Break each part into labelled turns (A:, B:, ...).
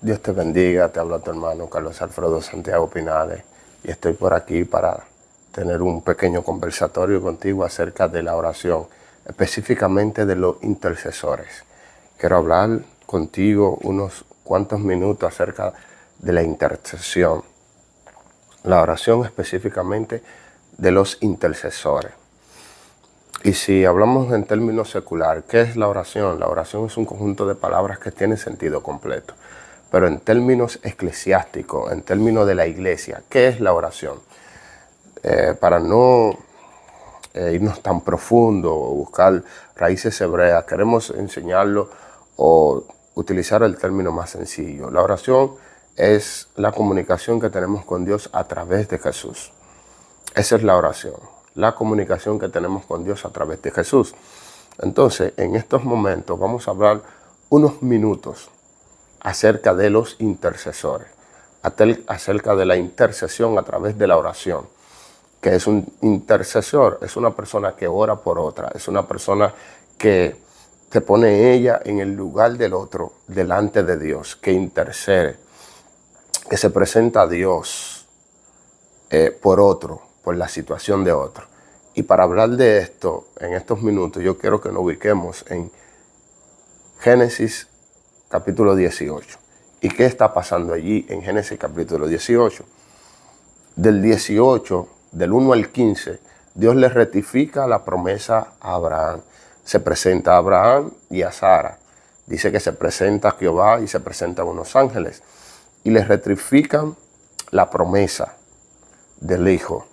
A: Dios te bendiga, te habla tu hermano Carlos Alfredo Santiago Pinales y estoy por aquí para tener un pequeño conversatorio contigo acerca de la oración, específicamente de los intercesores. Quiero hablar contigo unos cuantos minutos acerca de la intercesión, la oración específicamente de los intercesores. Y si hablamos en términos secular, ¿qué es la oración? La oración es un conjunto de palabras que tiene sentido completo. Pero en términos eclesiásticos, en términos de la iglesia, ¿qué es la oración? Para no irnos tan profundo o buscar raíces hebreas, queremos enseñarlo o utilizar el término más sencillo. La oración es la comunicación que tenemos con Dios a través de Jesús. Esa es la oración, la comunicación que tenemos con Dios a través de Jesús. Entonces, en estos momentos vamos a hablar unos minutos acerca de los intercesores, acerca de la intercesión a través de la oración. Que es un intercesor? Es una persona que ora por otra, es una persona que te pone ella en el lugar del otro, delante de Dios, que intercede, que se presenta a Dios por otro, por la situación de otro. Y para hablar de esto, en estos minutos, yo quiero que nos ubiquemos en Génesis capítulo 18. ¿Y qué está pasando allí en Génesis capítulo 18? Del 18, del 1 al 15, Dios le rectifica la promesa a Abraham. Se presenta a Abraham y a Sara. Dice que se presenta a Jehová y se presentan unos ángeles. Y le rectifican la promesa del hijo.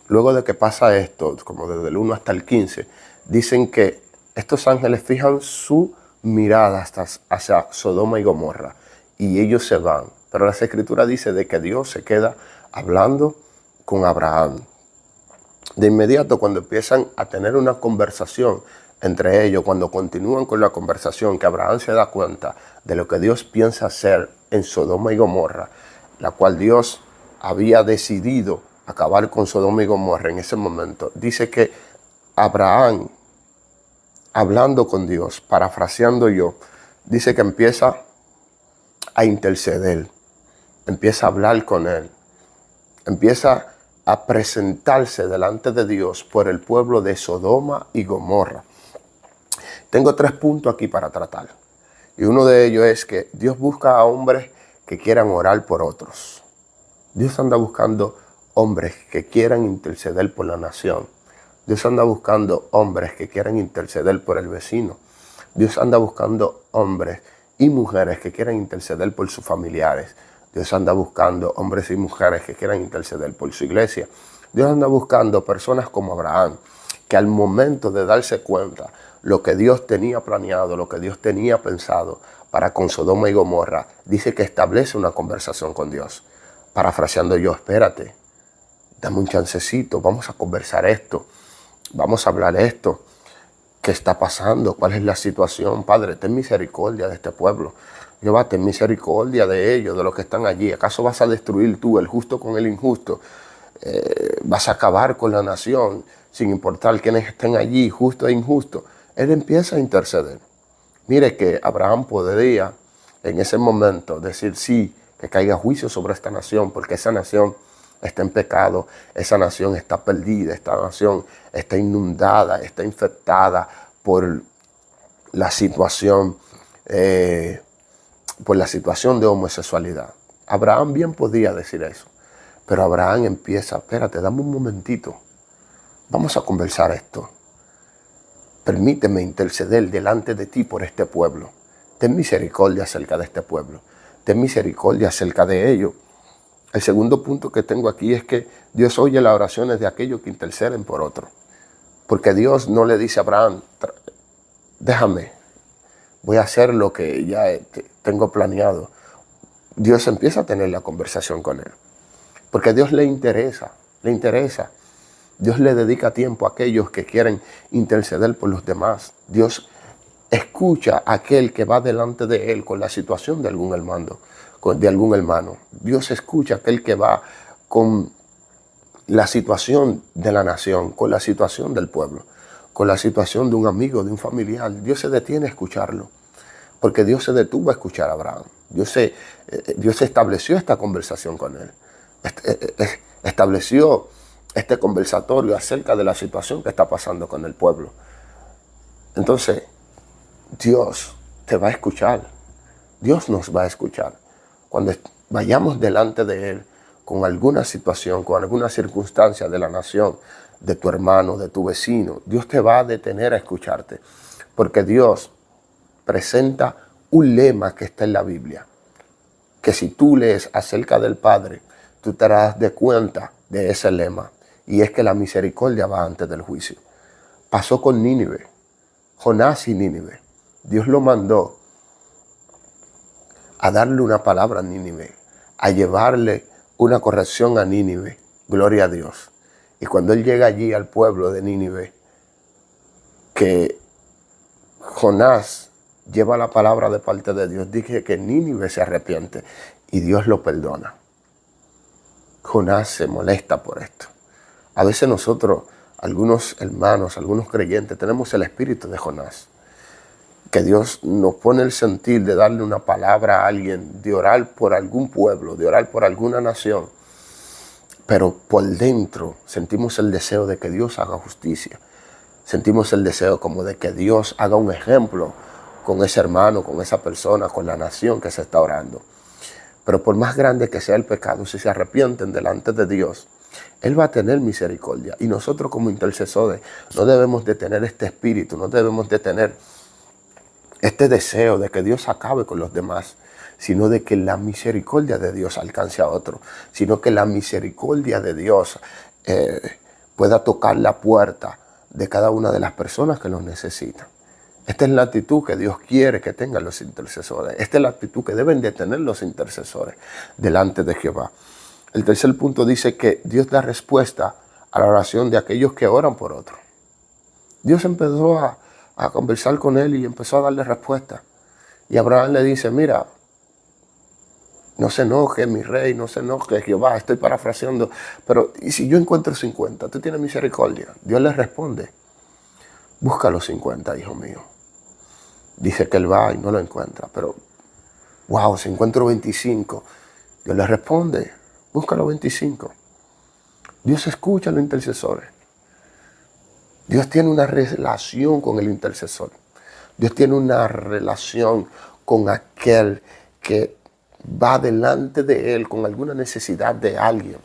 A: Luego de que pasa esto, como desde el 1 hasta el 15, dicen que estos ángeles fijan su mirada hacia Sodoma y Gomorra y ellos se van. Pero las escrituras dicen de que Dios se queda hablando con Abraham. De inmediato, cuando empiezan a tener una conversación entre ellos, cuando continúan con la conversación, que Abraham se da cuenta de lo que Dios piensa hacer en Sodoma y Gomorra, la cual Dios había decidido acabar con Sodoma y Gomorra en ese momento. Dice que Abraham, hablando con Dios, parafraseando yo, dice que empieza a interceder, empieza a hablar con él, empieza a presentarse delante de Dios por el pueblo de Sodoma y Gomorra. Tengo 3 puntos aquí para tratar. Y uno de ellos es que Dios busca a hombres que quieran orar por otros. Dios anda buscando hombres que quieran interceder por la nación. Dios anda buscando hombres que quieran interceder por el vecino. Dios anda buscando hombres y mujeres que quieran interceder por sus familiares. Dios anda buscando hombres y mujeres que quieran interceder por su iglesia. Dios anda buscando personas como Abraham, que al momento de darse cuenta lo que Dios tenía planeado, lo que Dios tenía pensado para con Sodoma y Gomorra, dice que establece una conversación con Dios. Parafraseando yo, espérate, dame un chancecito, vamos a conversar esto, vamos a hablar esto. ¿Qué está pasando? ¿Cuál es la situación? Padre, ten misericordia de este pueblo. Jehová, ten misericordia de ellos, de los que están allí. ¿Acaso vas a destruir tú el justo con el injusto? ¿Vas a acabar con la nación sin importar quiénes estén allí, justo e injusto? Él empieza a interceder. Mire que Abraham podría en ese momento decir sí, que caiga juicio sobre esta nación, porque esa nación está en pecado, esa nación está perdida, esta nación está inundada, está infectada por la situación de homosexualidad. Abraham bien podía decir eso, pero Abraham empieza, espérate, dame un momentito, vamos a conversar esto. Permíteme interceder delante de ti por este pueblo. Ten misericordia acerca de este pueblo. Ten misericordia acerca de ellos. El segundo punto que tengo aquí es que Dios oye las oraciones de aquellos que interceden por otro. Porque Dios no le dice a Abraham, déjame, voy a hacer lo que ya tengo planeado. Dios empieza a tener la conversación con él. Porque a Dios le interesa. Dios le dedica tiempo a aquellos que quieren interceder por los demás. Dios escucha a aquel que va delante de él con la situación de algún hermano. Dios escucha a aquel que va con la situación de la nación, con la situación del pueblo, con la situación de un amigo, de un familiar. Dios se detiene a escucharlo. Porque Dios se detuvo a escuchar a Abraham. Dios estableció esta conversación con él. Estableció este conversatorio acerca de la situación que está pasando con el pueblo. Entonces, Dios te va a escuchar. Dios nos va a escuchar. Cuando vayamos delante de Él con alguna situación, con alguna circunstancia de la nación, de tu hermano, de tu vecino, Dios te va a detener a escucharte. Porque Dios presenta un lema que está en la Biblia, que si tú lees acerca del Padre, tú te darás de cuenta de ese lema, y es que la misericordia va antes del juicio. Pasó con Nínive, Jonás y Nínive. Dios lo mandó a darle una palabra a Nínive, a llevarle una corrección a Nínive, gloria a Dios. Y cuando él llega allí al pueblo de Nínive, que Jonás lleva la palabra de parte de Dios, dice que Nínive se arrepiente y Dios lo perdona. Jonás se molesta por esto. A veces nosotros, algunos hermanos, algunos creyentes, tenemos el espíritu de Jonás. Que Dios nos pone el sentir de darle una palabra a alguien, de orar por algún pueblo, de orar por alguna nación. Pero por dentro sentimos el deseo de que Dios haga justicia. Sentimos el deseo como de que Dios haga un ejemplo con ese hermano, con esa persona, con la nación que se está orando. Pero por más grande que sea el pecado, si se arrepienten delante de Dios, Él va a tener misericordia. Y nosotros como intercesores no debemos de tener este espíritu, no debemos de tener este deseo de que Dios acabe con los demás, sino de que la misericordia de Dios alcance a otro, sino que la misericordia de Dios pueda tocar la puerta de cada una de las personas que lo necesitan. Esta es la actitud que Dios quiere que tengan los intercesores. Esta es la actitud que deben de tener los intercesores delante de Jehová. El tercer punto dice que Dios da respuesta a la oración de aquellos que oran por otros. Dios empezó a conversar con él y empezó a darle respuesta. Y Abraham le dice, mira, no se enoje mi rey, no se enoje Jehová, estoy parafraseando, pero ¿y si yo encuentro 50? ¿Tú tienes misericordia? Dios le responde, busca los 50, hijo mío. Dice que él va y no lo encuentra, pero wow, si encuentro 25, Dios le responde, busca los 25. Dios escucha a los intercesores. Dios tiene una relación con el intercesor. Dios tiene una relación con aquel que va delante de Él con alguna necesidad de alguien,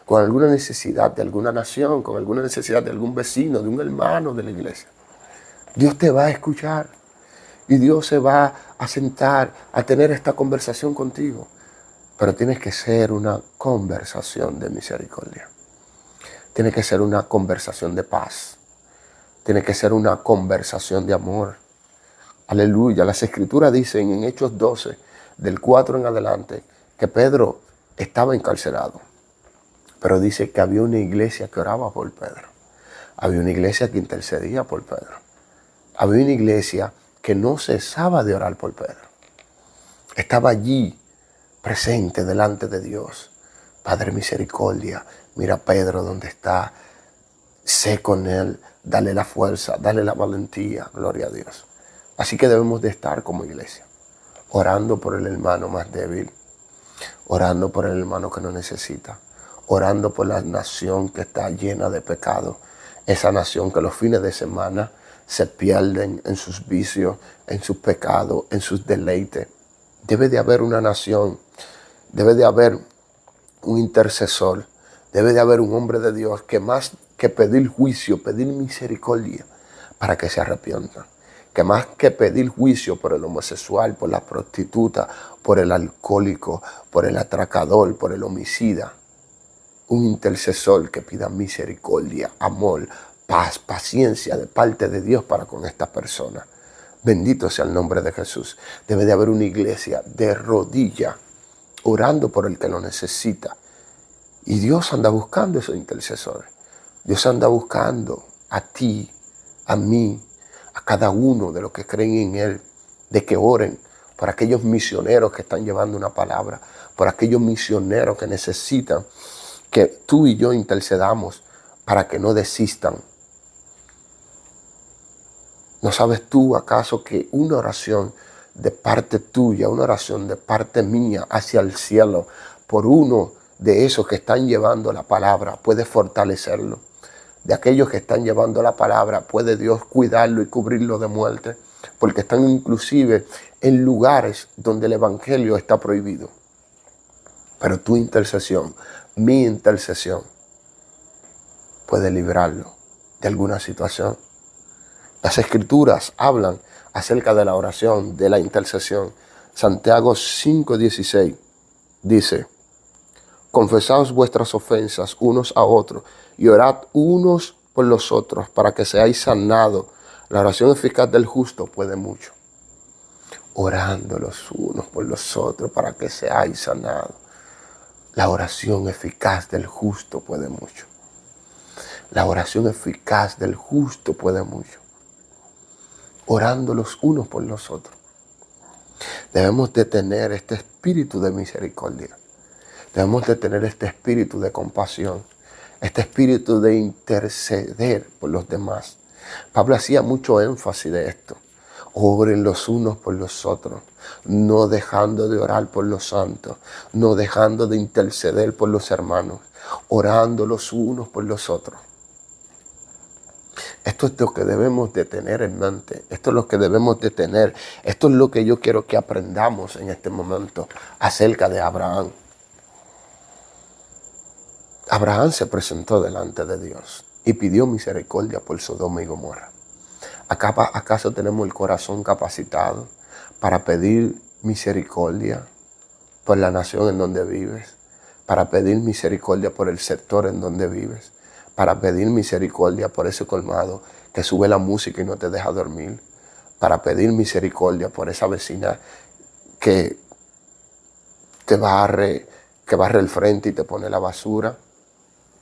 A: con alguna necesidad de alguna nación, con alguna necesidad de algún vecino, de un hermano de la iglesia. Dios te va a escuchar y Dios se va a sentar a tener esta conversación contigo. Pero tiene que ser una conversación de misericordia. Tiene que ser una conversación de paz. Tiene que ser una conversación de amor. Aleluya. Las escrituras dicen en Hechos 12, del 4 en adelante, que Pedro estaba encarcelado. Pero dice que había una iglesia que oraba por Pedro. Había una iglesia que intercedía por Pedro. Había una iglesia que no cesaba de orar por Pedro. Estaba allí, presente delante de Dios. Padre misericordia, mira a Pedro donde está. Sé con él, dale la fuerza, dale la valentía, gloria a Dios. Así que debemos de estar como iglesia, orando por el hermano más débil, orando por el hermano que no necesita, orando por la nación que está llena de pecado, esa nación que los fines de semana se pierden en sus vicios, en sus pecados, en sus deleites. Debe de haber una nación, debe de haber un intercesor, debe de haber un hombre de Dios que más que pedir juicio, pedir misericordia para que se arrepientan. Que más que pedir juicio por el homosexual, por la prostituta, por el alcohólico, por el atracador, por el homicida, un intercesor que pida misericordia, amor, paz, paciencia de parte de Dios para con esta persona. Bendito sea el nombre de Jesús. Debe de haber una iglesia de rodillas orando por el que lo necesita. Y Dios anda buscando esos intercesores. Dios anda buscando a ti, a mí, a cada uno de los que creen en Él, de que oren por aquellos misioneros que están llevando una palabra, por aquellos misioneros que necesitan que tú y yo intercedamos para que no desistan. ¿No sabes tú acaso que una oración de parte tuya, una oración de parte mía hacia el cielo por uno de esos que están llevando la palabra, puede fortalecerlo. De aquellos que están llevando la palabra, puede Dios cuidarlo y cubrirlo de muerte, porque están inclusive en lugares donde el evangelio está prohibido. Pero tu intercesión, mi intercesión, puede librarlo de alguna situación. Las escrituras hablan acerca de la oración, de la intercesión. Santiago 5:16 dice: confesaos vuestras ofensas unos a otros y orad unos por los otros para que seáis sanados. La oración eficaz del justo puede mucho. Orando los unos por los otros para que seáis sanados. La oración eficaz del justo puede mucho. La oración eficaz del justo puede mucho. Orando los unos por los otros. Debemos de tener este espíritu de misericordia. Debemos de tener este espíritu de compasión. Este espíritu de interceder por los demás. Pablo hacía mucho énfasis de esto. Oren los unos por los otros, no dejando de orar por los santos, no dejando de interceder por los hermanos, orando los unos por los otros. Esto es lo que debemos de tener en mente, esto es lo que debemos de tener, esto es lo que yo quiero que aprendamos en este momento acerca de Abraham. Abraham se presentó delante de Dios y pidió misericordia por Sodoma y Gomorra. ¿Acaso tenemos el corazón capacitado para pedir misericordia por la nación en donde vives? Para pedir misericordia por el sector en donde vives? Para pedir misericordia por ese colmado que sube la música y no te deja dormir? Para pedir misericordia por esa vecina que barre el frente y te pone la basura?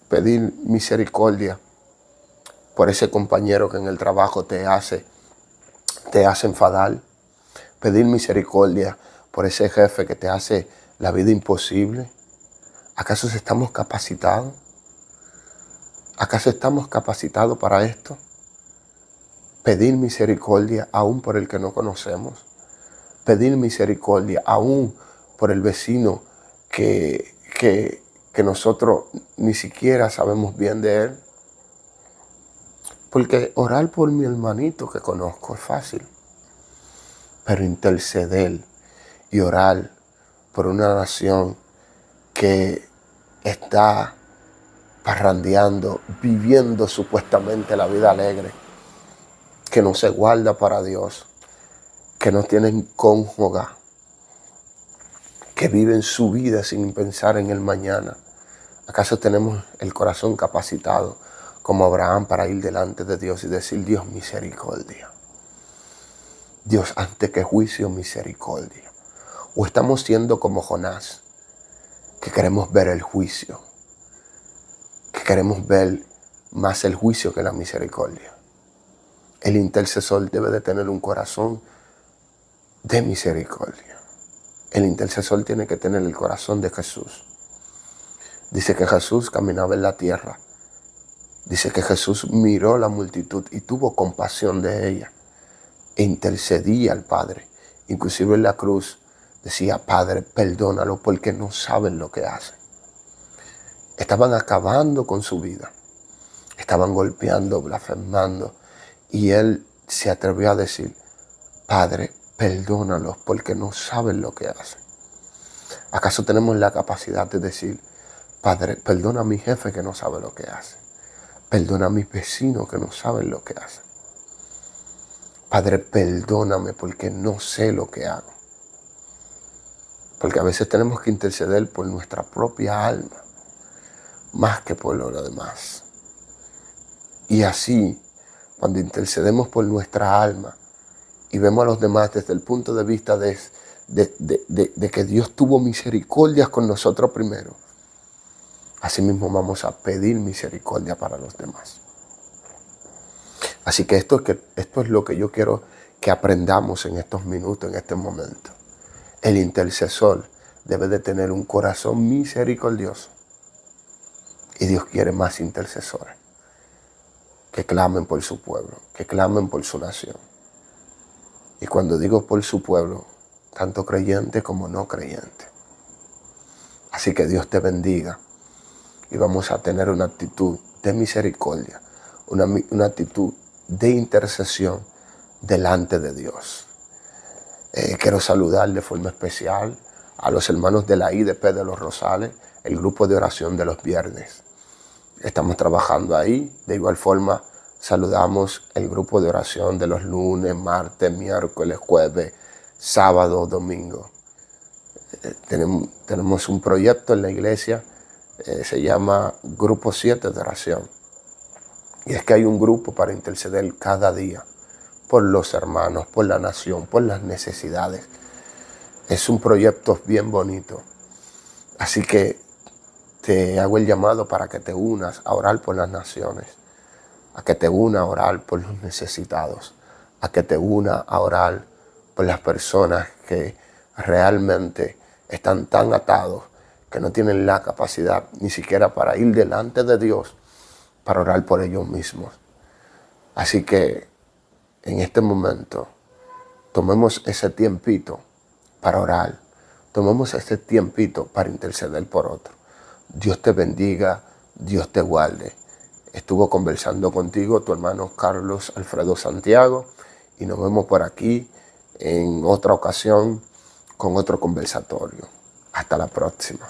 A: Pedir misericordia por ese compañero que en el trabajo te hace enfadar. Pedir misericordia por ese jefe que te hace la vida imposible. ¿Acaso estamos capacitados? ¿Acaso estamos capacitados para esto? Pedir misericordia aún por el que no conocemos. Pedir misericordia aún por el vecino que nosotros ni siquiera sabemos bien de él. Porque orar por mi hermanito que conozco es fácil. Pero interceder y orar por una nación que está parrandeando, viviendo supuestamente la vida alegre, que no se guarda para Dios, que no tienen cónyuge, que viven su vida sin pensar en el mañana. ¿Acaso tenemos el corazón capacitado como Abraham para ir delante de Dios y decir: Dios, misericordia? Dios, antes que juicio, misericordia. ¿O estamos siendo como Jonás, que queremos ver el juicio, que queremos ver más el juicio que la misericordia? El intercesor debe de tener un corazón de misericordia. El intercesor tiene que tener el corazón de Jesús. Dice que Jesús caminaba en la tierra. Dice que Jesús miró la multitud y tuvo compasión de ella. E intercedía al Padre. Inclusive en la cruz decía: Padre, perdónalo porque no saben lo que hacen. Estaban acabando con su vida. Estaban golpeando, blasfemando. Y él se atrevió a decir: Padre, perdónalos porque no saben lo que hacen. ¿Acaso tenemos la capacidad de decir: Padre, perdona a mi jefe que no sabe lo que hace? Perdona a mis vecinos que no saben lo que hacen. Padre, perdóname porque no sé lo que hago. Porque a veces tenemos que interceder por nuestra propia alma, más que por lo demás. Y así, cuando intercedemos por nuestra alma y vemos a los demás desde el punto de vista de que Dios tuvo misericordia con nosotros primero, así mismo vamos a pedir misericordia para los demás. Así que esto es lo que yo quiero que aprendamos en estos minutos, en este momento. El intercesor debe de tener un corazón misericordioso. Y Dios quiere más intercesores que clamen por su pueblo, que clamen por su nación. Y cuando digo por su pueblo, tanto creyente como no creyente. Así que Dios te bendiga y vamos a tener una actitud de misericordia, una actitud de intercesión delante de Dios. Quiero saludar de forma especial a los hermanos de la IDP de los Rosales, el grupo de oración de los viernes. Estamos trabajando ahí. De igual forma, saludamos el grupo de oración de los lunes, martes, miércoles, jueves, sábado, domingo. Tenemos un proyecto en la iglesia, se llama Grupo 7 de Oración. Y es que hay un grupo para interceder cada día por los hermanos, por la nación, por las necesidades. Es un proyecto bien bonito. Así que te hago el llamado para que te unas a orar por las naciones, a que te unas a orar por los necesitados, a que te unas a orar por las personas que realmente están tan atados que no tienen la capacidad ni siquiera para ir delante de Dios para orar por ellos mismos. Así que en este momento tomemos ese tiempito para orar, tomemos ese tiempito para interceder por otro. Dios te bendiga, Dios te guarde. Estuvo conversando contigo tu hermano Carlos Alfredo Santiago y nos vemos por aquí en otra ocasión con otro conversatorio. Hasta la próxima.